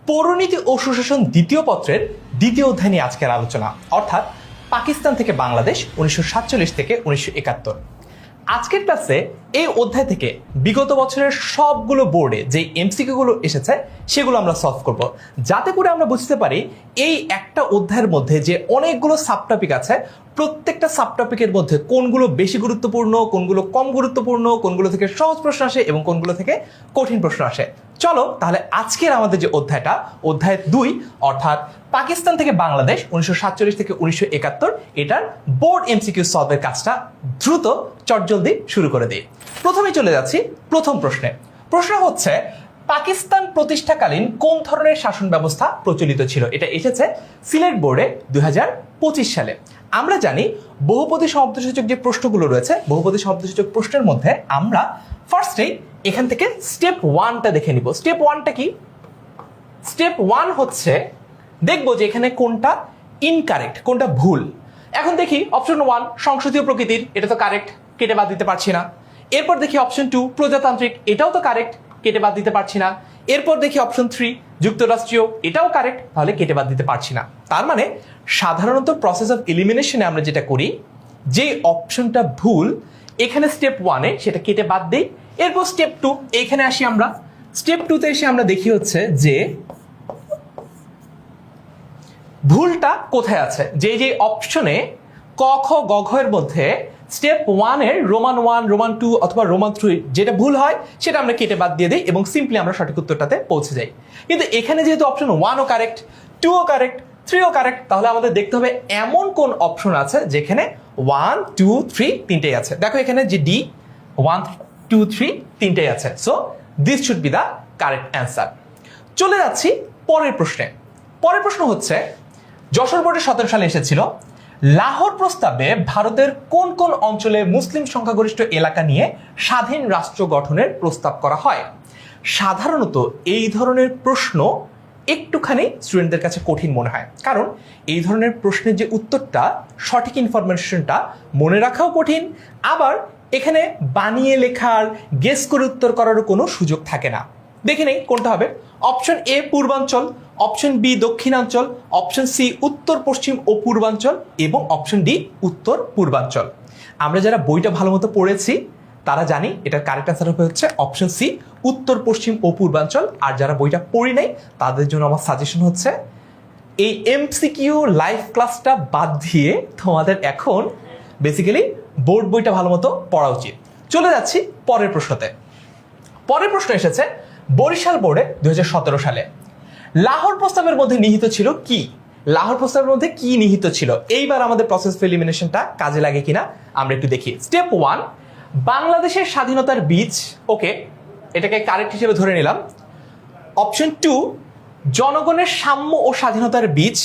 পৌরনীতি ও সুশাসন দ্বিতীয় পত্রের দ্বিতীয় অধ্যায় নিয়ে আজকের আলোচনা, অর্থাৎ পাকিস্তান থেকে বাংলাদেশ 1947 থেকে 1971। আজকের ক্লাসে এই অধ্যায় থেকে বিগত বছরের সবগুলো বোর্ডে যে এমসিকিউ গুলো এসেছে সেগুলো আমরা সলভ করব, যাতে করে আমরা বুঝতে পারি এই একটা অধ্যায়ের মধ্যে যে অনেকগুলো সাবটপিক আছে, প্রত্যেকটা সাবটপিকের মধ্যে কোনগুলো বেশি গুরুত্বপূর্ণ, কোনগুলো কম গুরুত্বপূর্ণ, কোনগুলো থেকে সহজ প্রশ্ন আসে এবং কোনগুলো থেকে কঠিন প্রশ্ন আসে। চলো তাহলে আজকের আমাদের যে অধ্যায়টা, অধ্যায় 2 অর্থাৎ পাকিস্তান থেকে বাংলাদেশ 1947 থেকে 1971, এটার বোর্ড এমসিকিউ সলভের কাজটা দ্রুত চটজলদি শুরু করে দিই। প্রথমে চলে যাচ্ছি প্রথম প্রশ্নে। প্রশ্ন হচ্ছে, পাকিস্তান প্রতিষ্ঠাকালীন কোন ধরনের শাসন ব্যবস্থা প্রচলিত ছিল? এটা এসেছে সিলেট বোর্ডে 2025 সালে। আমরা জানি বহুপদী শব্দসূচক যে প্রশ্নগুলো রয়েছে, বহুপদী শব্দসূচক প্রশ্নের মধ্যে আমরা ফার্স্টেই এখান থেকে স্টেপ 1টা দেখে নিব। স্টেপ 1টা কি? স্টেপ 1 হচ্ছে দেখবো যে এখানে কোনটা ইনকারেক্ট, কোনটা ভুল। এখন দেখি অপশন 1 সংসদীয় প্রকৃতির, এটা তো কারেক্ট, কেটে বাদ দিতে পারছি না। এরপর দেখি অপশন 2 প্রজাতান্ত্রিক, এটাও তো কারেক্ট, কেটে বাদ দিতে পারছি না। এরপর দেখি অপশন 3 যুক্তরাষ্ট্রীয়, এটাও কারেক্ট, তাহলে কেটে বাদ দিতে পারছি না। তার মানে সাধারণত প্রসেস অফ এলিমিনেশনে আমরা যেটা করি, যে অপশনটা ভুল এখানে স্টেপ 1-এ সেটা কেটে বাদ দেই। এরপর স্টেপ 2 এখানে আসি আমরা। স্টেপ 2-তে এসে আমরা দেখি হচ্ছে যে ভুলটা কোথায় আছে। যে যে অপশনে ক খ গ ঘ এর মধ্যে স্টেপ 1-এর রোমান 1, রোমান 2 অথবা রোমান 3 যেটা ভুল হয় সেটা আমরা কেটে বাদ দিয়ে দিই এবং সিম্পলি আমরা সঠিক উত্তরটাতে পৌঁছে যাই। কিন্তু এখানে যেহেতু অপশন 1ও কারেক্ট, 2ও কারেক্ট, 3ও কারেক্ট, তাহলে আমাদের দেখতে হবে এমন কোন অপশন আছে যেখানে 1, 2, 3 তিনটেই আছে। দেখো এখানে যে ডি 1, 2, 3 তিনটেই আছে। So this should be the correct answer. চলে যাচ্ছি পরের প্রশ্নে। পরের প্রশ্ন হচ্ছে, যশোর বোর্ডে 17 সালে এসেছিল, লাহোর প্রস্তাবে ভারতের কোন কোন অঞ্চলে মুসলিম সংখ্যাগরিষ্ঠ এলাকা নিয়ে স্বাধীন রাষ্ট্র গঠনের প্রস্তাব করা হয়? সাধারণত এই ধরনের প্রশ্ন একটুখানি স্টুডেন্টদের কাছে কঠিন মনে হয়, কারণ এই ধরনের প্রশ্নের যে উত্তরটা, সঠিক ইনফরমেশনটা মনে রাখাও কঠিন, আবার এখানে বানিয়ে লেখার, গেস করে উত্তর করারও কোনো সুযোগ থাকে না। দেখে নেই কোনটা হবে। অপশন এ পূর্বাঞ্চল, অপশন বি দক্ষিণাঞ্চল, অপশন সি উত্তর পশ্চিম ও পূর্বাঞ্চল এবং অপশন ডি উত্তর পূর্বাঞ্চল। আমরা যারা বইটা ভালো মতো পড়েছি তারা জানি এটার কারেক্ট অ্যান্সার হচ্ছে অপশন সি উত্তর পশ্চিম ও পূর্বাঞ্চল। আর যারা বইটা পড়ি নাই তাদের জন্য আমার সাজেশন হচ্ছে এই এমসিকিউ লাইভ ক্লাসটা বাদ দিয়ে তোমাদের এখন বেসিক্যালি বোর্ড বইটা ভালো মতো পড়া উচিত। চলে যাচ্ছি পরের প্রশ্নতে। পরের প্রশ্ন এসেছে বরিশাল বোর্ডে 2017 সালে। লাহোর প্রস্তাবের মধ্যে নিহিত ছিল কি? লাহোর প্রস্তাবের মধ্যে কি নিহিত ছিল? এইবার আমাদের প্রসেস অফ এলিমিনেশনটা কাজে লাগে কিনা আমরা একটু দেখি। স্টেপ 1 বাংলাদেশের স্বাধীনতার বীজ, ওকে, এটাকে কারেক্ট হিসেবে ধরে নিলাম। অপশন 2 জনগণের সাম্য ও স্বাধীনতার বীজ,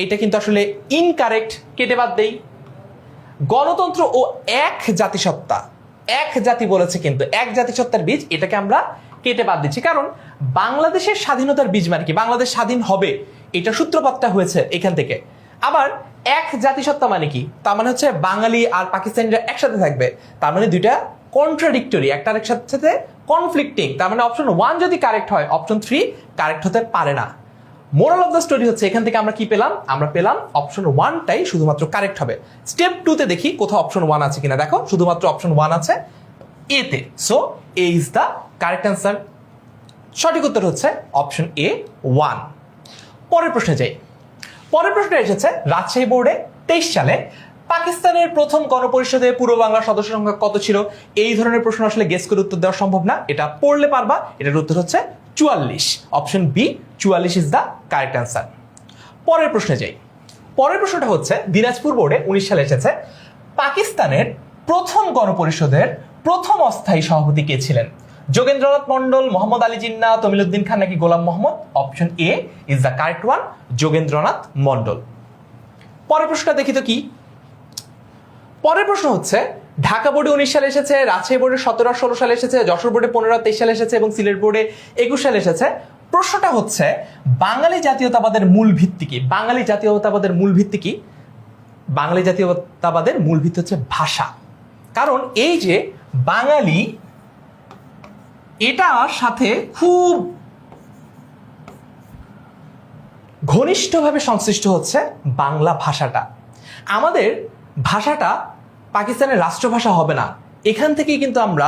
এটা কিন্তু আসলে ইনকারেক্ট, কেটে বাদ দেই। গণতন্ত্র ও এক জাতিসত্তা, এক জাতি বলেছে কিন্তু এক জাতিসত্তার বীজ, এটাকে আমরা কেটে বাদ দিচ্ছি, কারণ বাংলাদেশের স্বাধীনতার বীজ মানে কি? বাংলাদেশ স্বাধীন হবে, এটা সূত্রপাতটা হয়েছে এখান থেকে। আবার এক জাতিসত্তা মানে কি? তার মানে হচ্ছে বাঙালি আর পাকিস্তানিরা একসাথে থাকবে, তার মানে দুইটা কন্ট্রাডিক্টরি, একটা আরেক সাথে কনফ্লিক্টিং। তার মানে অপশন 1 যদি কারেক্ট হয়, অপশন 3 কারেক্ট হতে পারে না। মোরাল অফ দ্য স্টোরি হচ্ছে এখান থেকে আমরা কি পেলাম? আমরা পেলাম অপশন 1টাই শুধুমাত্র কারেক্ট হবে। স্টেপ 2তে দেখি কোথাও অপশন 1 আছে কিনা। দেখো শুধুমাত্র অপশন 1 আছে এতে। So A is the correct answer. সঠিক উত্তর হচ্ছে অপশন এ 1। পরের প্রশ্নে যাই। পরের প্রশ্নে এসেছে রাজশাহী বোর্ডে 23 সালে পাকিস্তানের প্রথম গণপরিষদে পূর্ব বাংলার সদস্য সংখ্যা কত ছিল? এই ধরনের প্রশ্ন আসলে গেস করে উত্তর দেওয়া সম্ভব না, এটা পড়লে পারবা। এটার উত্তর হচ্ছে 44। Option B 44 is the correct answer. পরের প্রশ্নে যাই। পরের প্রশ্নটা হচ্ছে দিনাজপুর বোর্ডে 19 সালে এসেছে, পাকিস্তানের প্রথম গণপরিষদের প্রথম অস্থায়ী সভাপতি কে ছিলেন? যোগেন্দ্রনাথ মন্ডল, মোহাম্মদ আলী জিন্না, তমিলউদ্দিন খান নাকি Ghulam Mohammad? Option A is the correct one, Jogendranath Mandal. পরের প্রশ্নটা দেখি তো কি। পরের প্রশ্ন হচ্ছে ঢাকা বোর্ডে 19 সালে এসেছে, রাজশাহী বোর্ডে 17 আর 16 সালে এসেছে, যশোর বোর্ডে 15 আর 23 সালে এসেছে এবং সিলেট বোর্ডে 21 সালে এসেছে। প্রশ্নটা হচ্ছে বাঙালি জাতীয়তাবাদের মূল ভিত্তি কি? বাঙালি জাতীয়তাবাদের মূল ভিত্তি কি? বাঙালি জাতীয়তাবাদের মূল ভিত্তি হচ্ছে ভাষা। কারণ এই যে বাঙালি, এটার সাথে খুব ঘনিষ্ঠভাবে সংশ্লিষ্ট হচ্ছে বাংলা ভাষাটা। আমাদের ভাষাটা পাকিস্তানের রাষ্ট্রভাষা হবে না, এখান থেকেই কিন্তু আমরা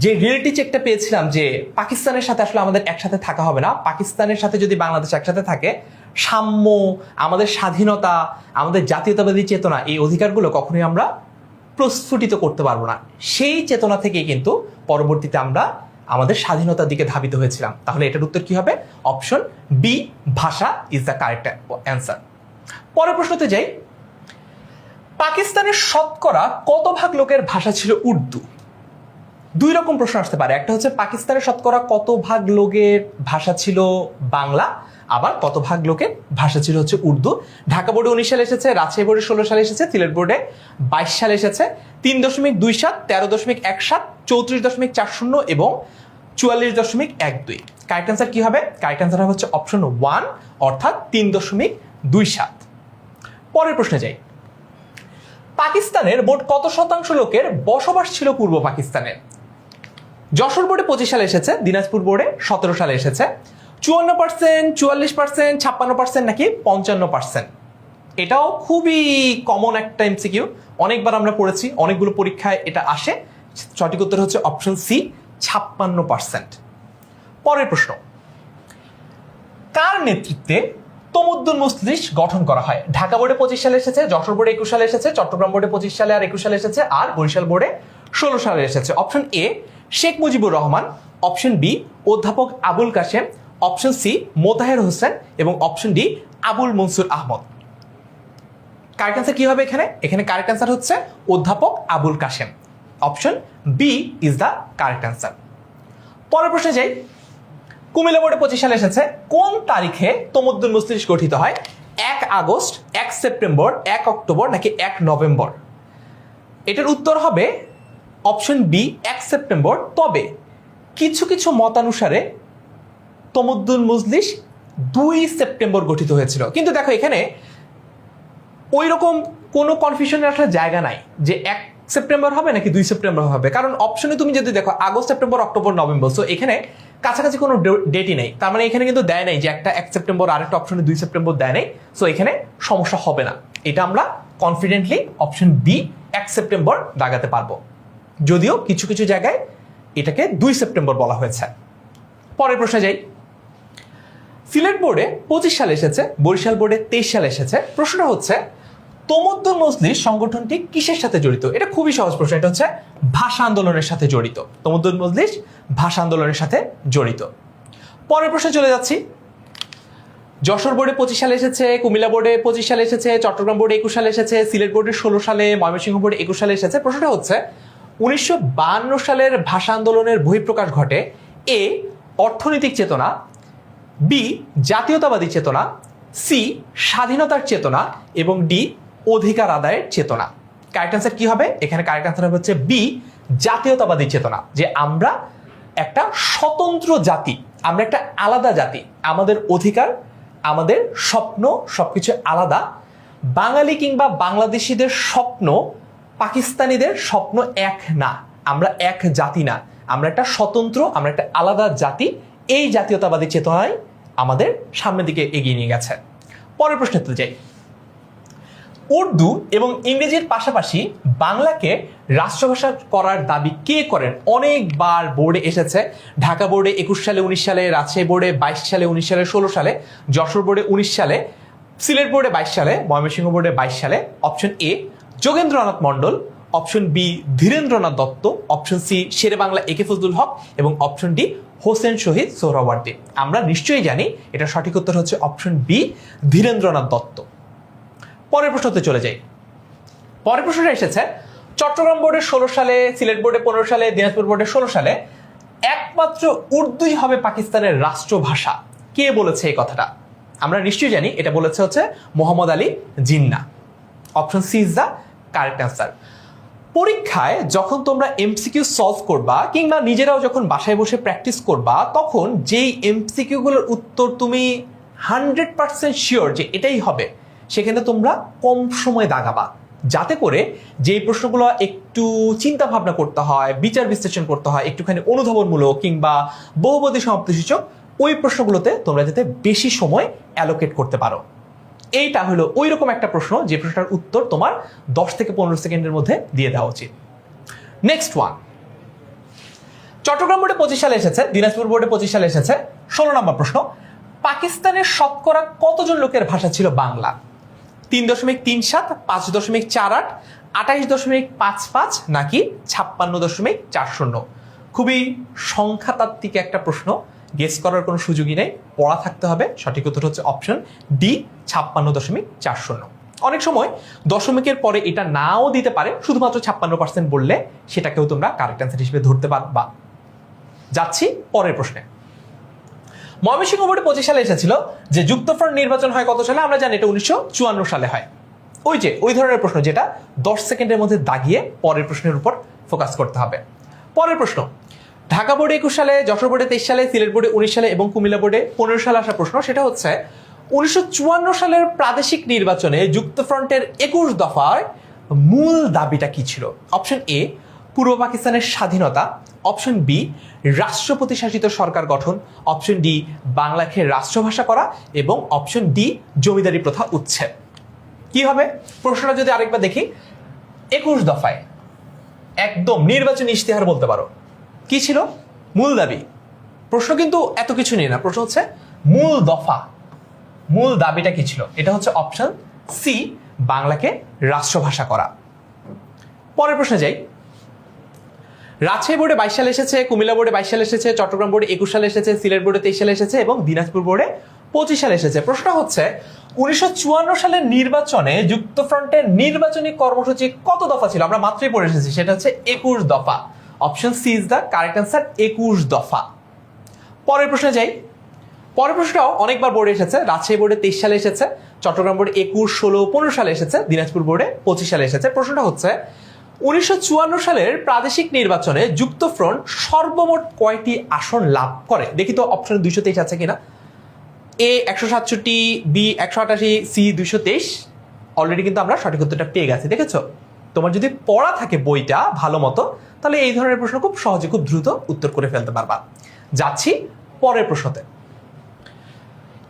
যে রিয়েলিটি চেকটা পেয়েছিলাম যে পাকিস্তানের সাথে আসলে আমাদের একসাথে থাকা হবে না, পাকিস্তানের সাথে যদি বাংলাদেশ একসাথে থাকে সাম্য, আমাদের স্বাধীনতা, আমাদের জাতীয়তাবাদী চেতনা, এই অধিকারগুলো কখনোই আমরা প্রস্ফুটিত করতে পারবো না। সেই চেতনা থেকেই কিন্তু পরবর্তীতে আমরা আমাদের স্বাধীনতার দিকে ধাবিত হয়েছিলাম। তাহলে এটার উত্তর কি হবে? অপশন বি, ভাষা ইজ দ্য কারেক্ট অ্যান্সার। পরের প্রশ্নতে যাই। পাকিস্তানের শতকরা কত ভাগ লোকের ভাষা ছিল উর্দু? দুই রকম প্রশ্ন আসতে পারে। একটা হচ্ছে পাকিস্তানের শতকরা কত ভাগ লোকের ভাষা ছিল বাংলা, আবার কত ভাগ লোকের ভাষা ছিল হচ্ছে উর্দু। ঢাকা বোর্ডে 19 সালে এসেছে, রাজশাহী বোর্ডে 16 সালে এসেছে, সিলেট বোর্ডে 22 সালে এসেছে। 3.27, 13.17, 34.40 এবং 44.12। কারেক্ট অ্যান্সার কি হবে? কারেক্ট অ্যান্সার হবে হচ্ছে অপশন 1 অর্থাৎ 3.27। পরের প্রশ্নে যাই। পাকিস্তানের মোট কত শতাংশ লোকের বসবাস ছিল পূর্ব পাকিস্তানে? যশোর বোর্ডে 25 সালে এসেছে, দিনাজপুর বোর্ডে 17 সালে এসেছে। 54%, 44%, 56% নাকি 55%? এটাও খুবই কমন একটা এমসিকিউ, অনেকবার আমরা পড়েছি, অনেকগুলো পরীক্ষায় এটা আসে। সঠিক উত্তর হচ্ছে অপশন সি, 56%। পরের প্রশ্ন। কার নেতৃত্বে তমুদ্দুন মজলিস গঠন করা হয়? ঢাকা বোর্ডে 25 সালে এসেছে, যশোর বোর্ডে 21 সালে এসেছে, চট্টগ্রাম বোর্ডে 25 সালে আর 21 সালে এসেছে, আর বরিশাল বোর্ডে 16 সালে এসেছে। Option A Sheikh Mujibur Rahman, option B অধ্যাপক আবুল কাশেম, অপশন সি মোতাহের হোসেন এবং option D Abul Mansur Ahmad. Correct answer কি হবে এখানে? এখানে কারেক্ট অ্যান্সার হচ্ছে অধ্যাপক Abul Kashem. Option B is the correct answer. পরের প্রশ্নে যাই। কুমিল্লা বোর্ডে 25 সালে এসেছে, কোন তারিখে তমুদ্দুন মজলিস গঠিত হয়? 1 আগস্ট, 1 সেপ্টেম্বর, 1 অক্টোবর নাকি 1 নভেম্বর? এটার উত্তর হবে অপশন বি, 1 সেপ্টেম্বর। তবে কিছু কিছু মতানুসারে তমুদ্দুন মজলিস 2 সেপ্টেম্বর গঠিত হয়েছিল। কিন্তু দেখো এখানে ওই রকম কোনো কনফিউশনের একটা জায়গা নাই যে 1 সেপ্টেম্বর হবে নাকি 2 সেপ্টেম্বর হবে, কারণ অপশনে তুমি যদি দেখো August, September, October, November, so এখানে কাছাকাছি কোনো ডেটই নেই। তার মানে এখানে কিন্তু দেয় নাই যে একটা 1 সেপ্টেম্বর, আরেকটা অপশনে 2 সেপ্টেম্বর দেয় নাই। সো এখানে সমস্যা হবে না, এটা আমরা কনফিডেন্টলি অপশন বি 1 সেপ্টেম্বর দাগাতে পারবো, যদিও কিছু কিছু জায়গায় এটাকে 2 সেপ্টেম্বর বলা হয়েছে। পরের প্রশ্নে যাই। সিলেট বোর্ডে 25 সালে এসেছে, বরিশাল বোর্ডে 23 সালে এসেছে। প্রশ্নটা হচ্ছে তমুদ্দুন মজলিস সংগঠনটি কিসের সাথে জড়িত? এটা খুবই সহজ প্রশ্ন, এটা হচ্ছে ভাষা আন্দোলনের সাথে জড়িত। তমুদ্দুন মজলিস ভাষা আন্দোলনের সাথে জড়িত। পরের প্রশ্নে চলে যাচ্ছি। যশোর বোর্ডে 25 সালে এসেছে, কুমিল্লা বোর্ডে 25 সালে এসেছে, চট্টগ্রাম বোর্ডে 21 সালে এসেছে, সিলেট বোর্ডে 16 সালে, ময়মনসিংহ বোর্ডে 21 সালে এসেছে। প্রশ্নটা হচ্ছে 1952 সালের ভাষা আন্দোলনের বহিঃপ্রকাশ ঘটে এ অর্থনৈতিক চেতনা, বি জাতীয়তাবাদী চেতনা, সি স্বাধীনতার চেতনা এবং ডি অধিকার আদায়ের চেতনা। কারেক্ট অ্যান্সার কি হবে? এখানে কারেক্ট অ্যান্সার হচ্ছে বি জাতীয়তাবাদী চেতনা, যে আমরা একটা স্বতন্ত্র জাতি, আমরা একটা আলাদা জাতি, আমাদের অধিকার, আমাদের স্বপ্ন সবকিছু আলাদা। বাঙালি কিংবা বাংলাদেশিদের স্বপ্ন পাকিস্তানিদের স্বপ্ন এক না, আমরা এক জাতি না, আমরা একটা স্বতন্ত্র, আমরা একটা আলাদা জাতি। এই জাতীয়তাবাদী চেতনায় আমাদের সামনের দিকে এগিয়ে নিয়ে গেছে। পরের প্রশ্নে যাই। উর্দু এবং ইংরেজির পাশাপাশি বাংলাকে রাষ্ট্রভাষা করার দাবি কে করেন? অনেকবার বোর্ডে এসেছে। ঢাকা বোর্ডে 21 সালে, 19 সালে, রাজশাহী বোর্ডে 22 সালে, 19 সালে, 16 সালে, যশোর বোর্ডে 19 সালে, সিলেট বোর্ডে 22 সালে, ময়মনসিংহ বোর্ডে 22 সালে। Option A Jogendranath Mandal, option B Dhirendranath Datta, option C Sher-e Bangla A K Fazlul Huq এবং অপশন ডি হোসেন শহীদ সোহরাওয়ার্দী। আমরা নিশ্চয়ই জানি এটা সঠিক উত্তর হচ্ছে অপশন বি ধীরেন্দ্রনাথ দত্ত। পরের প্রশ্নতে চলে যাই। পরের প্রশ্নটা এসেছে চট্টগ্রাম বোর্ডে 16 সালে, সিলেট বোর্ডে 15 সালে, দিনাজপুর বোর্ডে 16 সালে একমাত্র উর্দুই হবে পাকিস্তানের রাষ্ট্রভাষা। কে বলেছে এই কথাটা? আমরা নিশ্চয়ই জানি এটা বলেছে হচ্ছে Mohammad Ali Jinnah. Option C is the correct answer. পরীক্ষায় যখন তোমরা এমসিকিউ সলভ করবা কিংবা নিজেরাও যখন বাসায় বসে প্র্যাকটিস করবা, তখন যেই এমসিকিউগুলোর উত্তর তুমি 100% শিওর যে এটাই হবে, সেখানে তোমরা কম সময় দাগাবা, যাতে করে যেই প্রশ্নগুলো একটু চিন্তা ভাবনা করতে হয়, বিচার বিশ্লেষণ করতে হয়, একটুখানি অনুধাবনমূলক কিংবা বহুপদী সমাপ্তিসূচক, ওই প্রশ্নগুলোতে তোমরা যাতে বেশি সময় অ্যালোকেট করতে পারো। এইটা হলো ওই রকম একটা প্রশ্ন যে প্রশ্নটার উত্তর তোমার 10 থেকে 15 সেকেন্ডের মধ্যে দিয়ে দেওয়া উচিত। নেক্সট ওয়ান, চট্টগ্রাম বোর্ডে 25 সালে এসেছে, দিনাজপুর বোর্ডে 25 সালে এসেছে। 16 নম্বর প্রশ্ন, পাকিস্তানের শতকরা কতজন লোকের ভাষা ছিল বাংলা? 3.37, 5.48, 28.55 নাকি 56.40? খুবই সংখ্যাতাত্ত্বিক একটা প্রশ্ন, গেস করার কোনো সুযোগই নেই, পড়া থাকতে হবে। সঠিক উত্তর হচ্ছে অপশন ডি, 56.40। অনেক সময় দশমিকের পরে এটা নাও দিতে পারে, শুধুমাত্র 56% বললে সেটাকেও তোমরা কারেক্ট অ্যান্সার হিসেবে ধরতে পারবা। যাচ্ছি পরের প্রশ্নে। ময়মনসিংহ বোর্ডে 25 সালে এসেছিল যে যুক্তফ্রন্ট নির্বাচন হয় কত সালে? আমরা জানি এটা 1954 সালে হয়। ওই ধরনের প্রশ্ন যেটা 10 সেকেন্ডের মধ্যে দাগিয়ে পরের প্রশ্নের উপর ফোকাস করতে হবে। পরের প্রশ্ন, ঢাকা বোর্ডে 21 সালে, যশোর বোর্ডে 23 সালে, সিলেট বোর্ডে 19 সালে এবং কুমিল্লা বোর্ডে 15 সালে আসা প্রশ্ন। সেটা হচ্ছে 1954 সালের প্রাদেশিক নির্বাচনে যুক্তফ্রন্টের 21 দফায় মূল দাবিটা কি ছিল? অপশন এ, পূর্ব পাকিস্তানের স্বাধীনতা। অপশন বি, রাষ্ট্রপতি শাসিত সরকার গঠন। অপশন ডি, বাংলাকে রাষ্ট্রভাষা করা। এবং অপশন ডি, জমিদারি প্রথা উচ্ছেদ। কি হবে প্রশ্নটা যদি আরেকবার দেখি? 21 দফায় একদম নির্বাচনী ইশতেহার বলতে পারো। কি ছিল মূল দাবি? প্রশ্ন কিন্তু এত কিছু নেই না, প্রশ্ন হচ্ছে মূল দফা, মূল দাবিটা কি ছিল? এটা হচ্ছে অপশন সি, বাংলাকে রাষ্ট্রভাষা করা। পরের প্রশ্নে যাই। রাজশাহী বোর্ডে 22 সালে এসেছে, কুমিল্লা বোর্ডে 22 সালে এসেছে, চট্টগ্রাম বোর্ডে 21 সালে এসেছে, সিলেট বোর্ডে 23 সালে এসেছে এবং দিনাজপুর বোর্ডে 25 সালে এসেছে। প্রশ্ন হচ্ছে 1954 সালের নির্বাচনে যুক্তফ্রন্টের নির্বাচনী কর্মসূচি কত দফা ছিল? আমরা মাত্রই পড়ে এসেছি, সেটা হচ্ছে 21 দফা। Option C is the correct answer, 21 দফা। পরের প্রশ্নে যাই। পরের প্রশ্নটাও অনেকবার বোর্ডে এসেছে। রাজশাহী বোর্ডে 23 সালে এসেছে, চট্টগ্রাম বোর্ডে 21, 16, 15 সালে এসেছে, দিনাজপুর বোর্ডে 25 সালে এসেছে। প্রশ্নটা হচ্ছে 1954 সালের প্রাদেশিক নির্বাচনে যুক্তফ্রন্ট সর্বমোট কয়টি আসন লাভ করে? দেখি তো অপশন 223 আছে কিনা। এ 167, বি 188, সি 223। অলরেডি কিন্তু আমরা সঠিক উত্তরটা পেয়ে গেছি, দেখেছো? তোমার যদি পড়া থাকে বইটা ভালো মতো, তাহলে এই ধরনের প্রশ্ন খুব সহজে, খুব দ্রুত উত্তর করে ফেলতে পারবা। যাচ্ছি পরের প্রশ্নতে।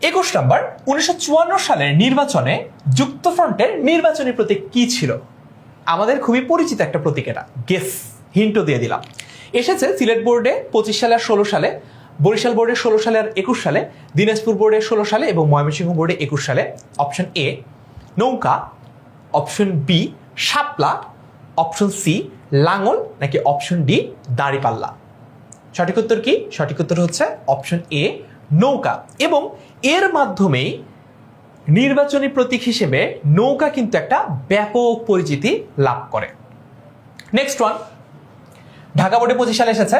21 নম্বর, 1954 সালের নির্বাচনে যুক্তফ্রন্টের নির্বাচনী প্রতীক কি ছিল? আমাদের খুবই পরিচিত একটা প্রতীক, এটা গেস, হিন্টও দিয়ে দিলাম। এসেছে সিলেট বোর্ডে 25 সালে আর 16 সালে, বরিশাল বোর্ডে 16 সালে আর 21 সালে, দিনাজপুর বোর্ডে 16 সালে এবং ময়মনসিংহ বোর্ডে 21 সালে। অপশন এ নৌকা, অপশন বি শাপলা, অপশন সি লাঙল নাকি অপশন ডি দাড়িপাল্লা? সঠিক উত্তর কি? সঠিক উত্তর হচ্ছে অপশন এ নৌকা। এবং এর মাধ্যমেই নির্বাচনী প্রতীক হিসেবে নৌকা কিন্তু একটা ব্যাপক পরিচিতি লাভ করে। নেক্সট ওয়ান, ঢাকা বোর্ডে 25 সালে এসেছে,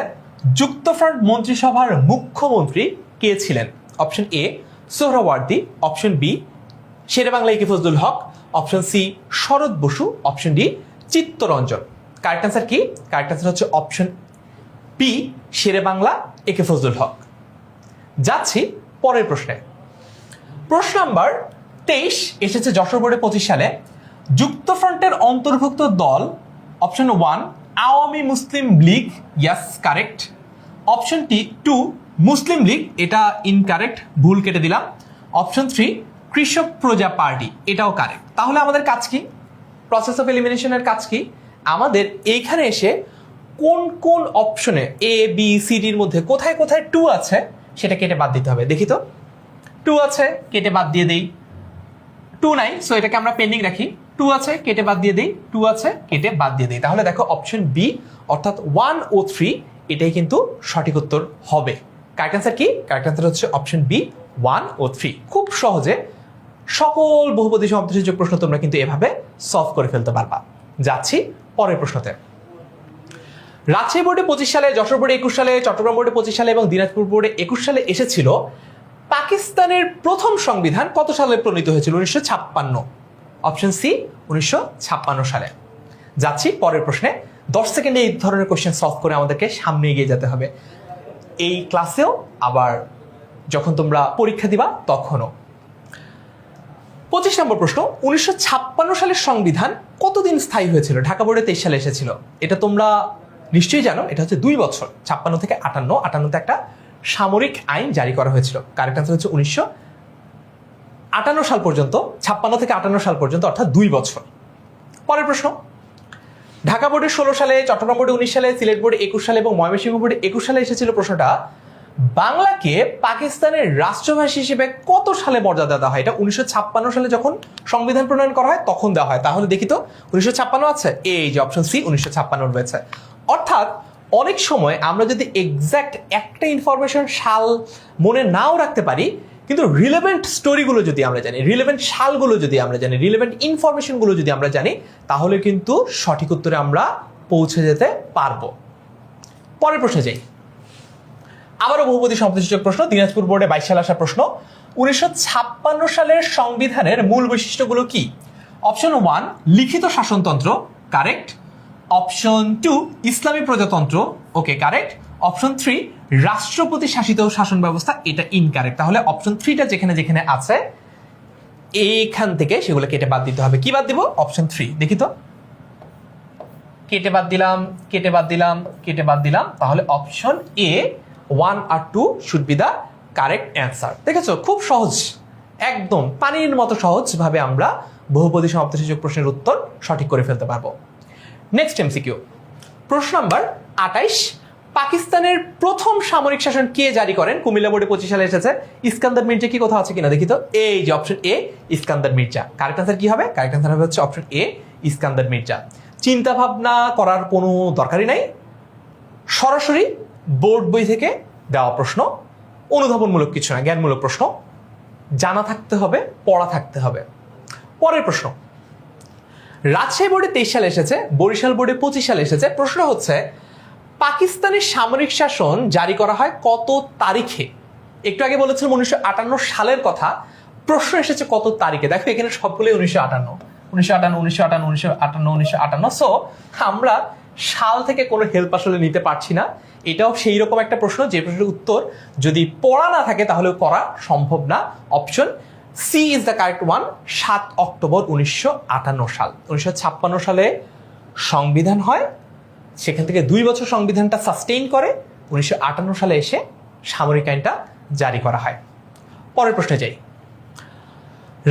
যুক্তফ্রন্ট মন্ত্রিসভার মুখ্যমন্ত্রী কে ছিলেন? Option A Suhrawardy, option B Sher-e-Bangla A K Fazlul Huq, option C Sarat Bose, option D Chittaranjan. Correct answer কি? কারেক্ট অ্যান্সার হচ্ছে option B Sher-e-Bangla A K Fazlul হক। যাচ্ছি পরের প্রশ্নে। প্রশ্ন নাম্বার 23 এসেছে যশোর বোর্ডে 25 সালে, যুক্তফ্রন্টের অন্তর্ভুক্ত দল। অপশন 1 আওয়ামী মুসলিম লীগ, ইয়াস কারেক্ট। অপশন 2 মুসলিম লীগ, এটা ইনকারেক্ট, ভুল কেটে দিলাম। অপশন 3 কৃষক প্রজা পার্টি, এটাও কারেক্ট। তাহলে আমাদের কাজ কি? প্রসেস অফ এলিমিনেশনের কাজ কি? আমাদের এইখানে এসে কোন কোন অপশনে এ বি সি ডির মধ্যে কোথায় কোথায় 2 আছে সেটা কেটে বাদ দিতে হবে। দেখি তো, 2 আছে, কেটে বাদ দিয়ে দেই। 2 নাই, সো এটাকে আমরা পেন্ডিং রাখি। 2 আছে, কেটে বাদ দিয়ে দেই। 2 আছে, কেটে বাদ দিয়ে দেই। তাহলে দেখো অপশন বি অর্থাৎ 1 ও 3 এটাই কিন্তু সঠিক উত্তর হবে। কারেক্ট অ্যান্সার কি? কারেক্ট অ্যান্সার হচ্ছে অপশন বি 1 ও 3। খুব সহজে সকল বহুপদী সমান্তরালযোগ প্রশ্ন তোমরা কিন্তু এভাবে সলভ করে ফেলতে পারবা। যাচ্ছি পরের প্রশ্নতে। রাজশাহী বোর্ডে 25 সালে, যশোর বোর্ডে 21 সালে, চট্টগ্রাম বোর্ডে 25 সালে এবং দিনাজপুর বোর্ডে 21 সালে এসেছিল, পাকিস্তানের প্রথম সংবিধান কত সালে প্রণীত হয়েছিল? 1956। অপশন সি 1956 সালে। যাচ্ছি পরের প্রশ্নে। 10 সেকেন্ডে এই ধরনের কোশ্চেন সলভ করে আমাদেরকে সামনে এগিয়ে যেতে হবে, এই ক্লাসেও আবার যখন তোমরা পরীক্ষা দিবা তখনও। 25 নম্বর প্রশ্ন, 1956 সালের সংবিধান কতদিন স্থায়ী হয়েছিল? ঢাকা বোর্ডে 23 সালে এসেছিল, এটা তোমরা নিশ্চয়ই জানো। এটা হচ্ছে 2 বছর, 56 থেকে 58। 58তে একটা সামরিক আইন জারি করা হয়েছিল? কারেক্ট আনসার হচ্ছে 1958 সাল পর্যন্ত, 56 থেকে 58 সাল পর্যন্ত, অর্থাৎ 2 বছর। পরের প্রশ্ন, ঢাকা বোর্ডে 16 সালে, চট্টগ্রাম বোর্ডে 19 সালে, সিলেট বোর্ডে 21 সালে এবং ময়মনসিংহ বোর্ডে 21 সালে এসেছিল প্রশ্নটা, বাংলাকে পাকিস্তানের রাষ্ট্রভাষা হিসেবে কত সালে মর্যাদা দেওয়া হয়? এটা 1956 সালে যখন সংবিধান প্রণয়ন করা হয় তখন দেওয়া হয়। তাহলে দেখি তো 1956 আছে, এই যে অপশন সি 1956 রয়েছে। অর্থাৎ অনেক সময় আমরা যদি এক্সাক্ট একটা ইনফরমেশন সাল মনে নাও রাখতে পারি, কিন্তু রিলেভেন্ট স্টোরিগুলো যদি আমরা জানি, রিলেভেন্ট সালগুলো যদি আমরা জানি, রিলেভেন্ট ইনফরমেশনগুলো যদি আমরা জানি, তাহলে কিন্তু সঠিক উত্তরে আমরা পৌঁছে যেতে পারবো। পরের প্রশ্নে যাই। আবারও বহুপদী সম্পত্তিসূচক প্রশ্ন, দিনাজপুর বোর্ডে 22 সালে আসা প্রশ্ন। 1956 সালের সংবিধানের মূল বৈশিষ্ট্যগুলো কি? অপশন 1 লিখিত শাসনতন্ত্র, কারেক্ট। অপশন 2 ইসলামী প্রজাতন্ত্র, ওকে কারেক্ট। অপশন 3 রাষ্ট্রপতি শাসিত শাসন ব্যবস্থা, এটা ইনকারেক্ট। তাহলে অপশন 3টা যেখানে যেখানে আছে এইখান থেকে সেগুলো কেটে বাদ দিতে হবে। কি বাদ দিব? অপশন 3। দেখি তো, কেটে বাদ দিলাম, কেটে বাদ দিলাম, কেটে বাদ দিলাম। তাহলে অপশন এ 1 আর 2 should be the correct answer. দেখেছো, খুব সহজ, একদম পানির মতো সহজভাবে আমরা বহুপদী সমাপ্তিসূচক প্রশ্নের উত্তর সঠিক করে ফেলতে পারবো। নেক্সট এমসিকিউ, প্রশ্ন নাম্বার 28। পাকিস্তানের প্রথম সামরিক শাসন কে জারি করেন? কুমিল্লা বোর্ডে 25 সালে এসেছে। ইস্কান্দার মির্জা কি কোথাও আছে কিনা দেখি তো, এই যে option A Iskander Mirza. Correct answer কি হবে? কারেক্ট আনসার হবে হচ্ছে অপশন এ ইস্কান্দার মির্জা। চিন্তা ভাবনা করার কোনো দরকারই নাই, সরাসরি বোর্ড বই থেকে দেওয়া প্রশ্ন, অনুধাবনমূলক কিছু না, জ্ঞানমূলক প্রশ্ন। জানা থাকতে হবে, পড়া থাকতে হবে। পরের প্রশ্ন, রাজশাহী বোর্ডে 23 সালে এসেছে, বরিশাল বোর্ডে 25 সালে এসেছে। প্রশ্ন হচ্ছে পাকিস্তানের সামরিক শাসন জারি করা হয় কত তারিখে? একটু আগে বলেছিলাম 1958 সালের কথা, প্রশ্ন এসেছে কত তারিখে। দেখো এখানে সবগুলোই 1958। সো আমরা সাল থেকে কোনো হেল্প আসলে নিতে পারছি না। এটাও সেই রকম একটা প্রশ্ন যে প্রশ্নের উত্তর যদি পড়া না থাকে তাহলে করা সম্ভব না। Option C is the correct one, 7 October 1958 সাল। 1956 সালে সংবিধান হয়, সেখান থেকে 2 বছর সংবিধানটা সাস্টেইন করে, 1958 সালে এসে সামরিক আইনটা জারি করা হয়। পরের প্রশ্নে যাই।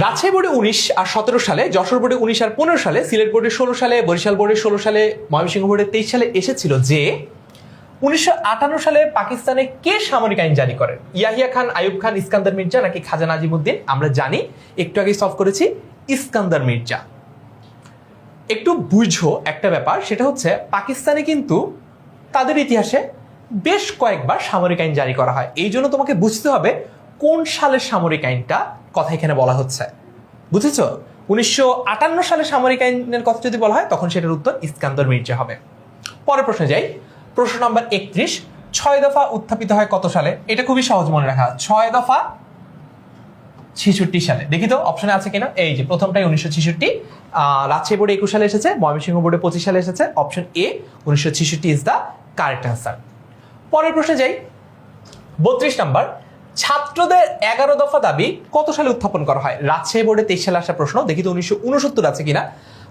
রাজশাহী বোর্ডে 19 আর 17 সালে, যশোর বোর্ডে 19 আর 15 সালে, সিলেট বোর্ডে 16 সালে, বরিশাল বোর্ডে 16 সালে, ময়মনসিংহ বোর্ডে 23 সালে এসেছিল যে 1958 সালে পাকিস্তানে কে সামরিক আইন জারি করেন? ইয়াহিয়া খান, আইয়ুব খান, ইস্কান্দার মির্জা নাকি খাজা নাজিমুদ্দিন? আমরা জানি, একটু আগে সলভ করেছি, ইস্কান্দার মির্জা। একটু বুঝো একটা ব্যাপার, সেটা হচ্ছে পাকিস্তানে কিন্তু তাদের ইতিহাসে বেশ কয়েকবার সামরিক আইন জারি করা হয়। এই জন্য তোমাকে বুঝতে হবে কোন সালের সামরিক আইনটা কথা এখানে বলা হচ্ছে। বুঝেছো? 1958 সালে সামরিক আইনের কথা যদি বলা হয় তখন সেটার উত্তর ইস্কান্দার মির্জা হবে। পরের প্রশ্নে যাই। প্রশ্ন নাম্বার 31। 6 দফা উত্থাপিত হয় কত সালে? এটা খুবই সহজ মনে রাখা, 6 দফা 66 সালে। দেখি তো অপশনে আছে কিনা, এই যে প্রথমটাই 1966। রাজশাহী বোর্ডে 21 সালে এসেছে, ময়মনসিংহ বোর্ডে 25 সালে এসেছে। Option A 1966 is the correct answer. পরের প্রশ্নে যাই। 32 নাম্বার, ছাত্রদের 11 দফা দাবি কত সালে উত্থাপন করা হয়? রাজশাহী বোর্ডে 23 সালে আসা প্রশ্ন। দেখি তো 1969 আছে কিনা।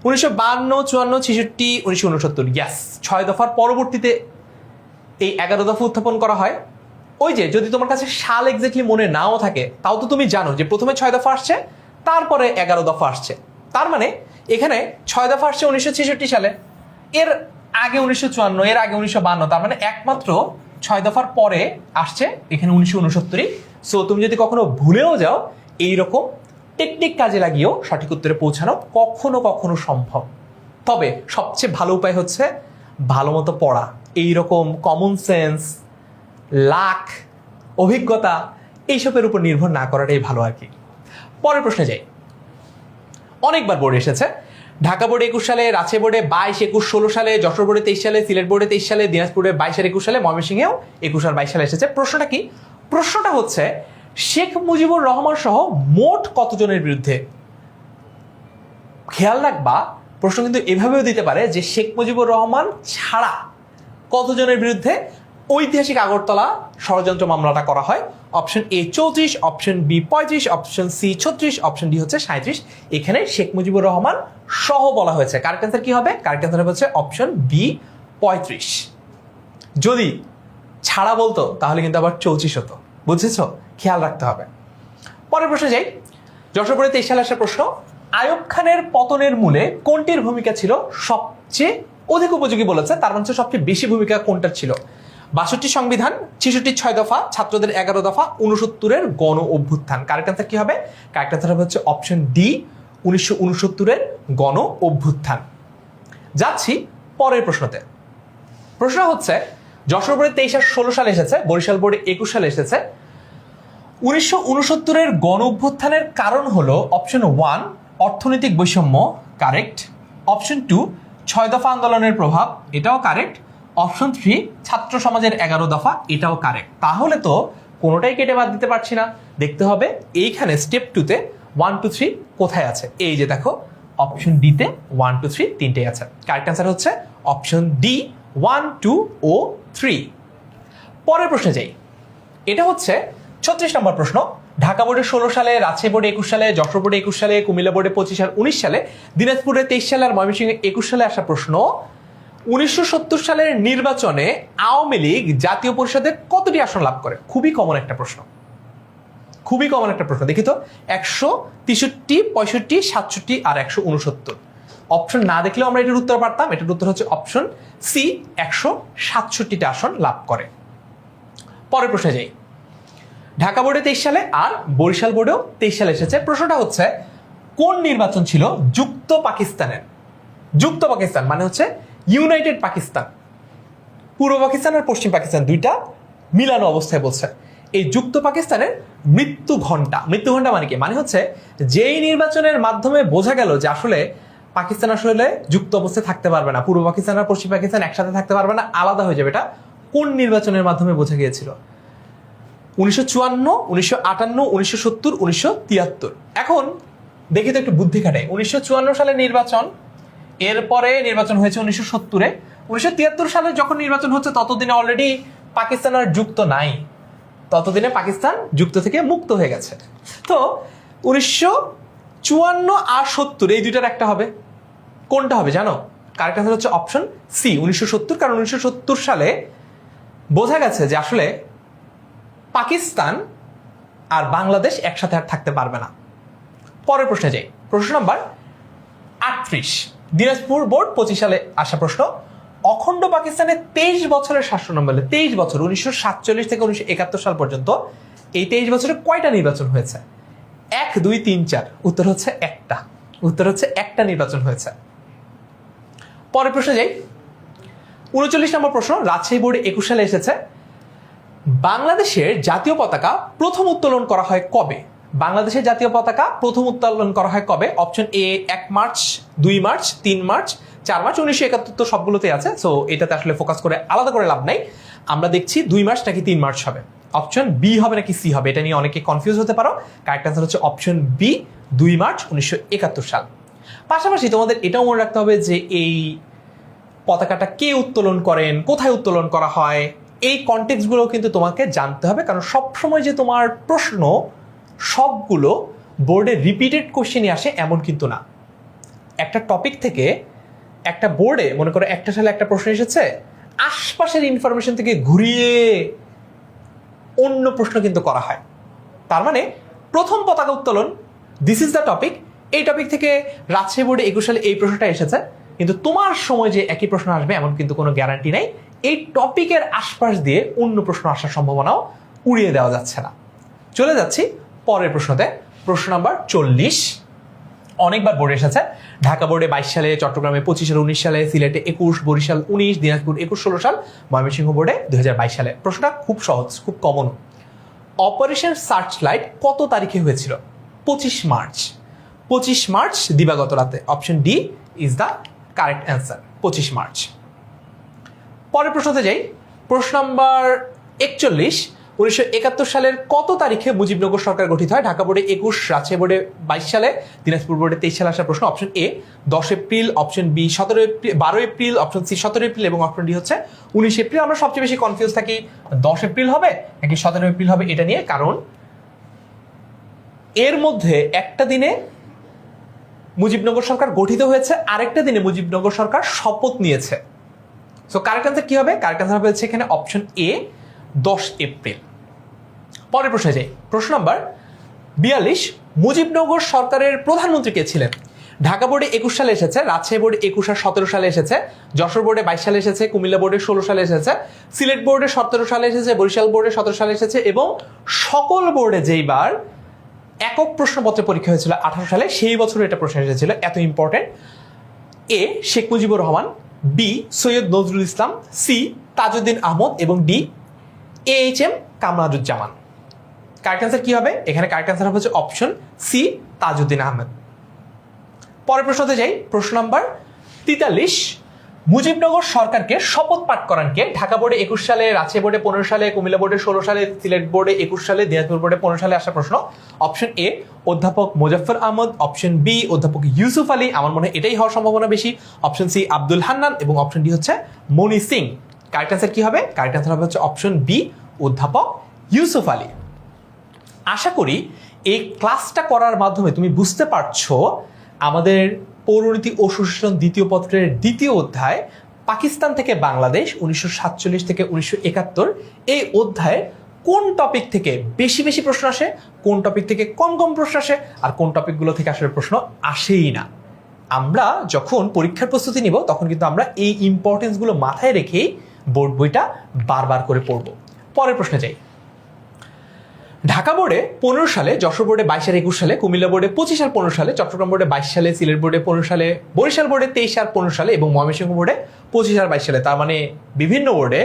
1952, 54, 66, 1969। ইয়াস, 6 দফার পরবর্তীতে এই 11 দফা উত্থাপন করা হয়। ওই যে যদি তোমার কাছে সাল এক্স্যাক্টলি মনে নাও থাকে, তাও তো তুমি জানো যে প্রথমে 6 দফা আসছে, তারপরে 11 দফা আসছে। তার মানে এখানে 6 দফা আসছে 1966 সালে, এর আগে 1954, এর আগে 1952। তার মানে একমাত্র 6 দফার পরে আসছে এখানে 1969। সো তুমি যদি কখনো ভুলেও যাও, এইরকম টেকনিক কাজে লাগিয়েও সঠিক উত্তরে পৌঁছানো কখনো কখনো সম্ভব। তবে সবচেয়ে ভালো উপায় হচ্ছে ভালো মতো পড়া। এইরকম কমন সেন্স, লাক, অভিজ্ঞতা এইসবের উপর নির্ভর না করাটাই ভালো আর কি। পরের প্রশ্নে যাই। অনেকবার বোর্ডে এসেছে, ঢাকা বোর্ডে 21 সালে, রাজশাহী বোর্ডে 22, 21, 16 সালে, যশোর বোর্ডে 23 সালে, সিলেট বোর্ডে 23 সালে, দিনাজপুরে 22 আর 21 সালে, ময়মনসিংহেও 21 আর 22 সালে এসেছে। প্রশ্নটা কি? প্রশ্নটা হচ্ছে শেখ মুজিবুর রহমান সহ মোট কতজনের বিরুদ্ধে? খেয়াল রাখবা, প্রশ্ন কিন্তু এভাবেও দিতে পারে যে শেখ মুজিবুর রহমান ছাড়া কতজনের বিরুদ্ধে ঐতিহাসিক আগরতলা ষড়যন্ত্র মামলাটা করা হয়। Option A 34, option B 35, option C 36, option D হচ্ছে 37। এখানে শেখ মুজিবুর রহমান সহ বলা হয়েছে। কারেক্ট অ্যান্সার কি হবে? কারেক্ট অ্যান্সার হচ্ছে অপশন বি 35। যদি ছাড়া বলতো তাহলে কিন্তু আবার 34 হতো। বুঝেছো? খেয়াল রাখতে হবে। পরের প্রশ্নে যাই। যশোর বোর্ডে 23 সালে আসা প্রশ্ন, আইয়ুব খানের পতনের মূলে কোনটির ভূমিকা ছিল সবচেয়ে অধিক উপযোগী বলেছে, তার মানে সবচেয়ে বেশি ভূমিকা কোনটার ছিল? 62 সংবিধান, 66 6 দফা, ছাত্রদের 11 দফা, 69 গণ অভ্যুত্থান। কারেক্ট আনসার কি হবে? কারেক্ট আনসার হবে হচ্ছে অপশন ডি, 1969 গণ অভ্যুত্থান। যাচ্ছি পরের প্রশ্নতে। প্রশ্ন হচ্ছে, যশোর বোর্ডে 23 আর 16 সালে এসেছে, বরিশাল বোর্ডে 21 সালে এসেছে। 1969 গণ অভ্যুত্থানের কারণ হলো অপশন 1 অর্থনৈতিক বৈষম্য, কারেক্ট। অপশন 2 6 দফা আন্দোলনের প্রভাব, এটাও কারেক্ট। অপশন 3 ছাত্র সমাজের 11 দফা, এটাও কারেক্ট। তাহলে তো কোনোটাই কেটে বাদ দিতে পারছি না। দেখতে হবে এইখানে স্টেপ 2তে 1 2 3 কোথায় আছে। এই যে দেখো অপশন ডিতে 1 2 3 তিনটেই আছে। কারেক্ট অ্যান্সার হচ্ছে অপশন ডি 1 2 ও 3। পরের প্রশ্নে যাই। এটা হচ্ছে 36 নম্বর প্রশ্ন। ঢাকা বোর্ডে 16 সালে, রাজশাহী বোর্ডে 21 সালে, যশোর বোর্ডে 21 সালে, কুমিল্লা বোর্ডে 25 আর 19 সালে, দিনাজপুরে 23 সালে আর ময়মনসিংহে 21 সালে আসা প্রশ্ন, 1970 সালের নির্বাচনে আওয়ামী লীগ জাতীয় পরিষদে কতটি আসন লাভ করে? খুবই কমন একটা প্রশ্ন, খুবই কমন একটা প্রশ্ন। দেখি তো 163, 65, 67 আর 169। অপশন না দেখলেও আমরা এটার উত্তর পারতাম। এটার উত্তর হচ্ছে অপশন সি, 167টা আসন লাভ করে। পরের প্রশ্নে যাই। ঢাকা বোর্ডে 23 সালে আর বরিশাল বোর্ডেও 23 সালে এসেছে। প্রশ্নটা হচ্ছে, কোন নির্বাচন ছিল যুক্ত পাকিস্তানের? যুক্ত পাকিস্তান মানে হচ্ছে ইউনাইটেড পাকিস্তান, পূর্ব পাকিস্তান আর পশ্চিম পাকিস্তান দুইটা মিলানো অবস্থায় বলছে। এই যুক্ত পাকিস্তানের মৃত্যু ঘণ্টা, মৃত্যু ঘণ্টা মানে কি? মানে হচ্ছে যেই নির্বাচনের মাধ্যমে বোঝা গেল যে আসলে পাকিস্তান আসলে যুক্ত অবস্থায় থাকতে পারবে না, পূর্ব পাকিস্তান আর পশ্চিম পাকিস্তান একসাথে থাকতে পারবে না, আলাদা হয়ে যাবে, এটা কোন নির্বাচনের মাধ্যমে বোঝা গিয়েছিল? 1954, 1958, 1970, 1973। এখন দেখি তো একটু বুদ্ধি খাটাই। 1954 সালে নির্বাচন, এরপরে নির্বাচন হয়েছে 1970-এ। 1973 সালে যখন নির্বাচন হচ্ছে ততদিনে অলরেডি পাকিস্তান আর যুক্ত নাই, ততদিনে পাকিস্তান যুক্ত থেকে মুক্ত হয়ে গেছে। তো 1954 আর 70 এই দুইটার একটা হবে। কোনটা হবে জানো? কারেক্ট আনসার হচ্ছে অপশন সি, 1970। কারণ 1970 সালে বোঝা গেছে যে আসলে পাকিস্তান আর বাংলাদেশ একসাথে আর থাকতে পারবে না। পরের প্রশ্নে যাই। প্রশ্ন নাম্বার 38, দিনাজপুর বোর্ড 25 সালে আসা প্রশ্ন। অখণ্ড পাকিস্তানের 23 বছরের শাসনামলে, 23 বছর 1947 থেকে 1971 সাল পর্যন্ত, এই 23 বছরে কয়টা নির্বাচন হয়েছে? 1 2 3 4। উত্তর হচ্ছে একটা, উত্তর হচ্ছে একটা নির্বাচন হয়েছে। পরের প্রশ্নে যাই। 39 নম্বর প্রশ্ন, রাজশাহী বোর্ডে 21 সালে এসেছে। বাংলাদেশের জাতীয় পতাকা প্রথম উত্তোলন করা হয় কবে? বাংলাদেশের জাতীয় পতাকা প্রথম উত্তোলন করা হয় কবে? Option A 1 March, 2 March, 3 March, 4 March. 1971 তো সবগুলোতে আছে, সো এটাতে আসলে ফোকাস করে আলাদা করে লাভ নাই। আমরা দেখছি 2 মার্চ নাকি 3 মার্চ হবে। অপশন বি হবে নাকি সি হবে, এটা নিয়ে অনেকে কনফিউজ হতে পারো। কারেক্ট আনসার হচ্ছে অপশন বি, 2 মার্চ 1971 সাল। পাশাপাশি তোমাদের এটাও মনে রাখতে হবে যে এই পতাকাটা কে উত্তোলন করেন, কোথায় উত্তোলন করা হয়, এই কনটেক্সটগুলো কিন্তু তোমাকে জানতে হবে। কারণ সবসময় যে তোমার প্রশ্ন সবগুলো বোর্ডে রিপিটেড কোশ্চেনই আসে এমন কিন্তু না। একটা টপিক থেকে একটা বোর্ডে মনে করো একটা সালে একটা প্রশ্ন এসেছে, আশপাশের ইনফরমেশন থেকে ঘুরিয়ে অন্য প্রশ্ন কিন্তু করা হয়। তার মানে প্রথম পতাকা উত্তোলন, দিস ইজ দ্য টপিক। এই টপিক থেকে রাজশাহী বোর্ডে 21 সালে এই প্রশ্নটা এসেছে, কিন্তু তোমার সময় যে একই প্রশ্ন আসবে এমন কিন্তু কোনো গ্যারান্টি নাই। এই টপিকের আশপাশ দিয়ে অন্য প্রশ্ন আসার সম্ভাবনাও উড়িয়ে দেওয়া যাচ্ছে না। চলে যাচ্ছি পরের প্রশ্নতে। প্রশ্ন নাম্বার 40, অনেকবার বোর্ডে এসেছে। ঢাকা বোর্ডে 22 সালে, চট্টগ্রামে 25 আর 19 সালে, সিলেটে 21, বরিশাল 19, দিনাজপুর 21 16 সাল, ময়মনসিংহ বোর্ডে 2022 সালে। প্রশ্নটা খুব সহজ, খুব কমন। অপারেশন সার্চলাইট কত তারিখে হয়েছিল? 25 মার্চ। 25 মার্চ দিবাগত রাতে। Option D is the correct answer, 25 March. পরের প্রশ্নতে যাই। প্রশ্ন নাম্বার 41, 1971 সালের কত তারিখে মুজিবনগর সরকার গঠিত হয়? ঢাকা বোর্ডে 21, রাজশাহী বোর্ডে 22 সালে, দিনাজপুর বোর্ডে 23 সালে আসা প্রশ্ন। Option A 10 April, option B 17 April, 12 April, option C 17 April এবং অপশন ডি হচ্ছে 19 এপ্রিল। আমরা সবচেয়ে বেশি কনফিউজ থাকি 10 এপ্রিল হবে নাকি 17 এপ্রিল হবে এটা নিয়ে, কারণ এর মধ্যে একটা দিনে মুজিবনগর সরকার গঠিত হয়েছে, আরেকটা দিনে মুজিবনগর সরকার শপথ নিয়েছে। সো কারেক্ট আনসার কি হবে? কারেক্ট আনসার হচ্ছে এখানে অপশন এ 10 এপ্রিল। পরের প্রশ্নে যাই। প্রশ্ন নাম্বার 42, মুজিবনগর সরকারের প্রধানমন্ত্রী কে ছিলেন? ঢাকা বোর্ডে 21 সালে এসেছে, রাজশাহী বোর্ডে 21 আর 17 সালে এসেছে, যশোর বোর্ডে 22 সালে এসেছে, কুমিল্লা বোর্ডে 16 সালে এসেছে, সিলেট বোর্ডে 17 সালে এসেছে, বরিশাল বোর্ডে 17 সালে এসেছে এবং সকল বোর্ডে যেইবার একক প্রশ্নপত্রে পরীক্ষা হয়েছিল 18 সালে, সেই বছর এটা প্রশ্ন এসেছিল। এত ইম্পর্টেন্ট। এ শেখ মুজিবুর রহমান, বি সৈয়দ নজরুল ইসলাম, সি তাজউদ্দিন আহমদ এবং D AHM Kamaruzzaman. Correct answer কি হবে? এখানে কারেক্ট অ্যান্সার হবে অপশন সি তাজউদ্দিন আহমেদ। পরের প্রশ্নতে যাই। প্রশ্ন নাম্বার 43, মুজিবনগর সরকারকে শপথ পাঠ করান কে? ঢাকা বোর্ডে 21 সালে, রাজশাহী বোর্ডে 15 সালে, কুমিল্লা বোর্ডে 16 সালে, সিলেট বোর্ডে 21 সালে, দিনাজপুর বোর্ডে 15 সালে আসা প্রশ্ন। অপশন এ অধ্যাপক মোজাফফর আহমদ, অপশন বি অধ্যাপক ইউসুফ আলী, আমার মনে হয় এটাই হওয়ার সম্ভাবনা বেশি, অপশন সি আব্দুল হান্নান এবং অপশন ডি হচ্ছে মনি সিং। কারেক্ট অ্যান্সার কি হবে? কারেক্ট অ্যান্সার হবে হচ্ছে অপশন বি অধ্যাপক ইউসুফ আলী। আশা করি এই ক্লাসটা করার মাধ্যমে তুমি বুঝতে পারছো আমাদের পৌরনীতি ও সুশাসন দ্বিতীয় পত্রের দ্বিতীয় অধ্যায় পাকিস্তান থেকে বাংলাদেশ 1947 থেকে 1971, এই অধ্যায়ে কোন টপিক থেকে বেশি বেশি প্রশ্ন আসে, কোন টপিক থেকে কম কম প্রশ্ন আসে, আর কোন টপিকগুলো থেকে আসলে প্রশ্ন আসেই না। আমরা যখন পরীক্ষার প্রস্তুতি নিব তখন কিন্তু আমরা এই ইম্পর্টেন্সগুলো মাথায় রেখেই বোর্ড বইটা বারবার করে পড়ব। পরের প্রশ্নে যাই। ঢাকা বোর্ডে 15 সালে, যশোর বোর্ডে 22 আর 21 সালে, কুমিল্লা বোর্ডে 25 আর 15 সালে, চট্টগ্রাম বোর্ডে 22 সালে, সিলেট বোর্ডে 15 সালে, বরিশাল বোর্ডে 23 আর 15 সালে এবং ময়মনসিংহ বোর্ডে 25 আর 22 সালে। তার মানে বিভিন্ন বোর্ডে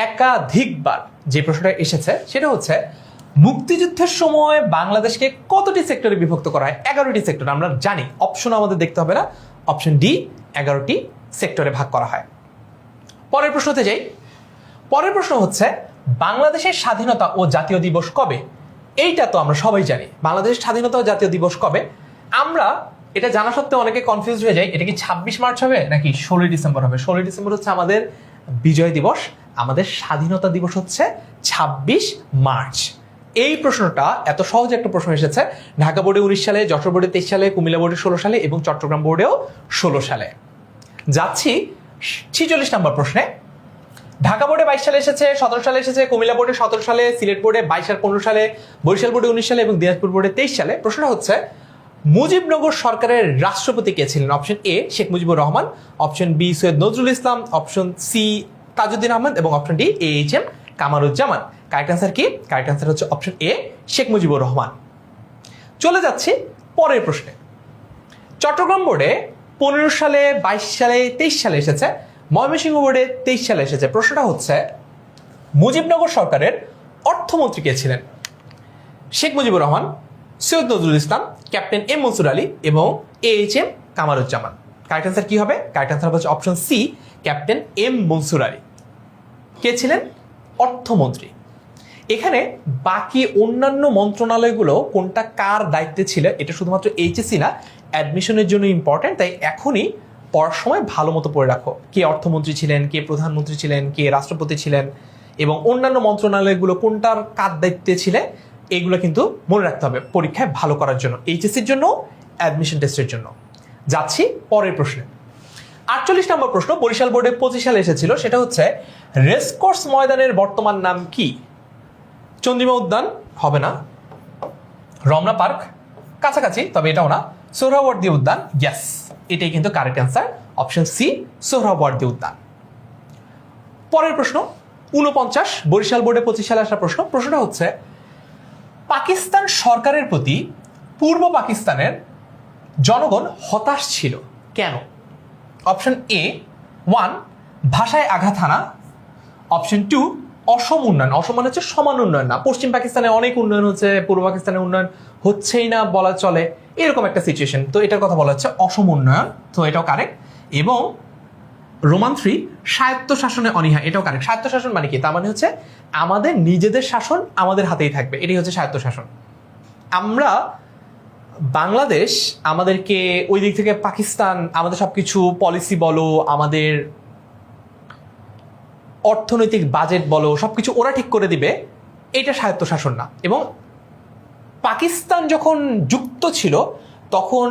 একাধিকবার যে প্রশ্নটা এসেছে সেটা হচ্ছে মুক্তিযুদ্ধের সময় বাংলাদেশকে কতটি সেক্টরে বিভক্ত করা হয়? 11টি সেক্টর। আমরা জানি, অপশন আমাদের দেখতে হবে না, অপশন ডি 11টি সেক্টরে ভাগ করা হয়। পরের প্রশ্নতে যাই। পরের প্রশ্ন হচ্ছে বাংলাদেশের স্বাধীনতা ও জাতীয় দিবস কবে? এইটা তো আমরা সবাই জানি, বাংলাদেশের স্বাধীনতা ও জাতীয় দিবস কবে। আমরা এটা জানা সত্ত্বেও অনেকে কনফিউজ হয়ে যায়, এটা কি 26 মার্চ হবে নাকি 16 ডিসেম্বর হবে? 16 ডিসেম্বর হচ্ছে আমাদের বিজয় দিবস, আমাদের স্বাধীনতা দিবস হচ্ছে 26 মার্চ। এই প্রশ্নটা এত সহজ একটা প্রশ্ন এসেছে ঢাকা বোর্ডে 19 সালে, যশোর বোর্ডে 23 সালে, কুমিল্লা বোর্ডে 16 সালে এবং চট্টগ্রাম বোর্ডেও 16 সালে। যাচ্ছি 46 নম্বর প্রশ্নে। ঢাকা বোর্ডে 22 সালে এসেছে, 17 সালে এসেছে, কুমিল্লা বোর্ডে 17 সালে, সিলেট বোর্ডে 22 আর 15 সালে, বরিশাল বোর্ডে 19 সালে এবং দিনাজপুর বোর্ডে 23 সালে। প্রশ্নটা হচ্ছে মুজিবনগর সরকারের রাষ্ট্রপতি কে ছিলেন? Option A Sheikh Mujibur Rahman, option B Syed Nazrul Islam, option C Tajuddin Ahmad এবং option D AHM Kamaruzzaman. Correct answer কি? কারেক্ট অ্যান্সার হচ্ছে অপশন এ শেখ মুজিবুর রহমান। চলে যাচ্ছি পরের প্রশ্নে। চট্টগ্রাম বোর্ডে 15 সালে, 22 সালে, 23 সালে এসেছে, ময়মনসিংহ বোর্ডে 23 সালে এসেছে। প্রশ্নটা হচ্ছে মুজিবনগর সরকারের অর্থমন্ত্রী কে ছিলেন? শেখ মুজিবুর রহমান, সৈয়দ নজরুল ইসলাম, ক্যাপ্টেন এম মনসুর আলী এবং AHM কামরুজ্জামান। কারেক্ট অ্যান্সার কি হবে? কারেক্ট অ্যান্সার হচ্ছে option C captain M Mansur Ali. কে ছিলেন? অর্থমন্ত্রী। এখানে বাকি অন্যান্য মন্ত্রণালয়গুলো কোনটা কার দায়িত্বে ছিল এটা শুধুমাত্র HSC না, অ্যাডমিশনের জন্য ইম্পর্টেন্ট। তাই এখনই পড়ার সময় ভালো মতো পড়ে রাখো, কে অর্থমন্ত্রী ছিলেন, কে প্রধানমন্ত্রী ছিলেন, কে রাষ্ট্রপতি ছিলেন এবং অন্যান্য মন্ত্রণালয়গুলো কোনটার কার দায়িত্বে ছিলেন, এগুলো কিন্তু মনে রাখতে হবে পরীক্ষায় ভালো করার জন্য, HSCর জন্য, অ্যাডমিশন টেস্টের জন্য। যাচ্ছি পরের প্রশ্নে। 48 নম্বর প্রশ্ন বরিশাল বোর্ডে 25 সালে এসেছিল, সেটা হচ্ছে রেসকোর্স ময়দানের বর্তমান নাম কি? চন্দ্রিমা উদ্যান হবে না, রমনা পার্ক কাছাকাছি তবে এটাও না, সোহরাওয়ার্দী উদ্যান, ইয়েস এটাই কিন্তু correct answer, option C Suhrawardy Udyan. পরের প্রশ্ন 49 বরিশাল বোর্ডে 25 সালে আসা প্রশ্ন। প্রশ্নটা হচ্ছে পাকিস্তান সরকারের প্রতি পূর্ব পাকিস্তানের জনগণ হতাশ ছিল কেন? অপশন এ 1 ভাষায় আঘাত হানা, অপশন 2 অসম উন্নয়ন, অসম মানে হচ্ছে সমান উন্নয়ন না, পশ্চিম পাকিস্তানে অনেক উন্নয়ন হচ্ছে, পূর্ব পাকিস্তানে উন্নয়ন হচ্ছেই না বলা চলে, এরকম একটা সিচুয়েশন। তো এটার কথা বলা হচ্ছে অসম উন্নয়ন, তো এটাও কারেক্ট। এবং রোমান 3 স্বায়ত্ত শাসনে অনীহা, এটাও কারেক্ট। স্বায়ত্ত শাসন মানে কি? তার মানে হচ্ছে আমাদের নিজেদের শাসন আমাদের হাতেই থাকবে, এটাই হচ্ছে স্বায়ত্ত শাসন। আমরা বাংলাদেশ আমাদেরকে ওই দিক থেকে পাকিস্তান আমাদের সবকিছু পলিসি বলো, আমাদের অর্থনৈতিক বাজেট বলো, সবকিছু ওরা ঠিক করে দিবে, এটা স্বায়ত্ত শাসন না। এবং পাকিস্তান যখন যুক্ত ছিল তখন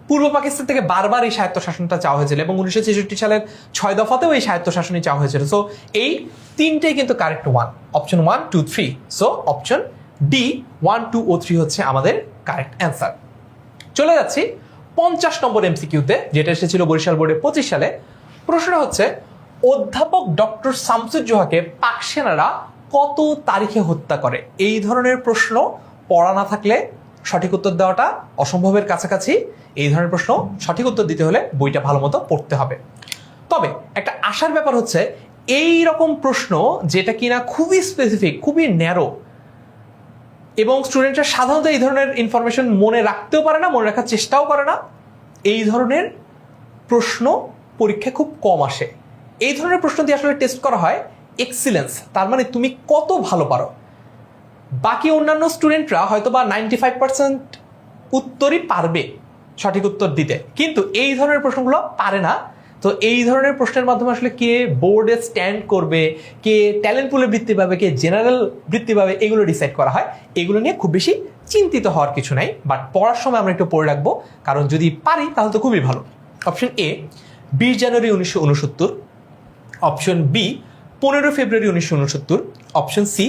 পূর্ব পাকিস্তান থেকে বারবার এই স্বায়ত্তশাসনটা চাওয়া হয়েছিল এবং 1966 সালের 6 দফাতেও এই স্বায়ত্তশাসনই চাওয়া হয়েছিল। সো এই তিনটেই কিন্তু correct one, option 1, 2, 3। So option D 1, 2 ও 3 হচ্ছে আমাদের কারেক্ট অ্যান্সার। চলে যাচ্ছি 50 নম্বর এমসিকিউতে, যেটা এসেছিল বরিশাল বোর্ডে 25 সালে। প্রশ্নটা হচ্ছে অধ্যাপক ডক্টর শামসুজ্জোহাকে পাক সেনারা কত তারিখে হত্যা করে? এই ধরনের প্রশ্ন পড়া না থাকলে সঠিক উত্তর দেওয়াটা অসম্ভবের কাছাকাছি। এই ধরনের প্রশ্ন সঠিক উত্তর দিতে হলে বইটা ভালো মতো পড়তে হবে। তবে একটা আশার ব্যাপার হচ্ছে এই রকম প্রশ্ন যেটা কিনা খুবই স্পেসিফিক, খুবই ন্যারো, এবং স্টুডেন্টরা সাধারণত এই ধরনের ইনফরমেশন মনে রাখতেও পারে না, মনে রাখার চেষ্টাও করে না, এই ধরনের প্রশ্ন পরীক্ষায় খুব কম আসে। এই ধরনের প্রশ্ন দিয়ে আসলে টেস্ট করা হয় এক্সিলেন্স, তার মানে তুমি কত ভালো পারো। বাকি অন্যান্য স্টুডেন্টরা হয়তো বা 95% উত্তরই পারবে সঠিক উত্তর দিতে, কিন্তু এই ধরনের প্রশ্নগুলো পারে না। তো এই ধরনের প্রশ্নের মাধ্যমে আসলে কে বোর্ডে স্ট্যান্ড করবে, কে ট্যালেন্ট পুলে বৃত্তি পাবে, কে জেনারেল বৃত্তি পাবে, এগুলো ডিসাইড করা হয়। এগুলো নিয়ে খুব বেশি চিন্তিত হওয়ার কিছু নাই, বাট পড়ার সময় আমরা একটু পড়ে রাখবো, কারণ যদি পারি তাহলে তো খুবই ভালো। Option A 20 January 1969, option B 15 February 1969, option C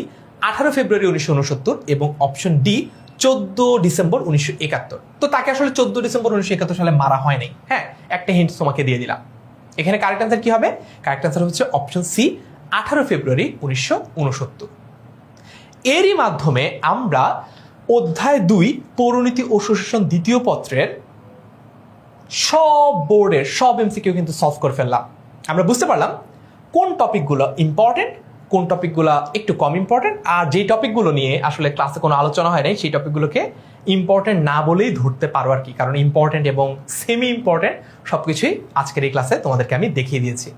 18 February 1969 এবং অপশন ডি 14 ডিসেম্বর 1971। তো তাকে আসলে 14 ডিসেম্বর 1971 সালে মারা হয় নাই। হ্যাঁ, একটা হিন্ট তোমাকে দিয়ে দিলাম। এখানে কারেক্ট অ্যান্সার কি হবে? কারেক্ট অ্যান্সার হচ্ছে অপশন সি 18 ফেব্রুয়ারি 1969। এরই মাধ্যমে আমরা অধ্যায় 2 পৌরনীতি ও সুশাসন দ্বিতীয় পত্রের সব বোর্ডের সব এমসিকিউ কিন্তু সলভ করে ফেললাম। আমরা বুঝতে পারলাম কোন টপিকগুলো ইম্পর্টেন্ট, কোন টপিকগুলো একটু কম ইম্পর্টেন্ট, আর যেই টপিকগুলো নিয়ে আসলে ক্লাসে কোনো আলোচনা হয় নাই সেই টপিকগুলোকে ইম্পর্টেন্ট না বলেই ধরতে পারো আর কি, কারণ ইম্পর্টেন্ট এবং সেমি ইম্পর্টেন্ট সবকিছুই আজকের এই ক্লাসে তোমাদেরকে আমি দেখিয়ে দিয়েছি।